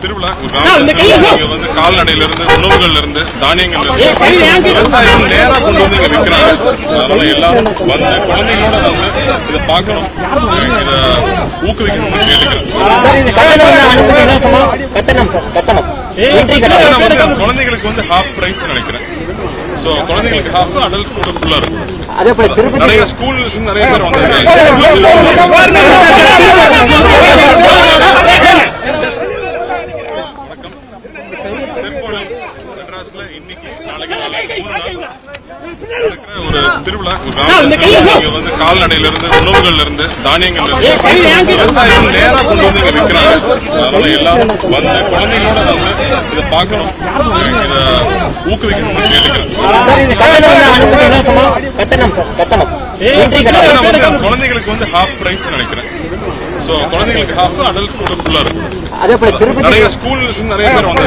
திருவிழா வந்து கால்நடையில இருந்து உணவுகள்ல இருந்து தானியங்கள்ல இருந்து விவசாயம் நேரா கொண்டு வந்து இங்க விற்கிறாங்க. அதனால எல்லாரும் வந்து குழந்தைங்களோட வந்து இதை பார்க்கணும், இதை ஊக்குவிக்கணும்னு கேட்டுக்கிறேன். குழந்தைகளுக்கு வந்து ஹாஃப் பிரைஸ் நினைக்கிறேன். சோ குழந்தைகளுக்கு ஹாஃப், அடல்ட்ஸ்க்கு ஃபுல்லா இருக்கும். நிறைய ஸ்கூல்ஸ் நிறைய பேர் இன்னைக்கு நாளைக்கு ஒரு திருவிழா வந்து கால்நடையில இருந்து உணவுகள்ல இருந்து தானியங்கள்ல இருந்து விவசாயம் நேரா கொண்டு வந்து இங்க விற்கிறாங்க. அதனால எல்லாரும் வந்து குழந்தைங்களோட வந்து இதை பார்க்கணும், இதை ஊக்குவிக்கணும்னு கேட்டுக்கிறேன். குழந்தைகளுக்கு வந்து ஹாஃப் பிரைஸ் நினைக்கிறேன். சோ குழந்தைகளுக்கு ஹாஃப், அடல்ட்ஸ்க்கு ஃபுல்லா இருக்கும். நிறைய ஸ்கூல்ஸ் நிறைய பேர் வந்து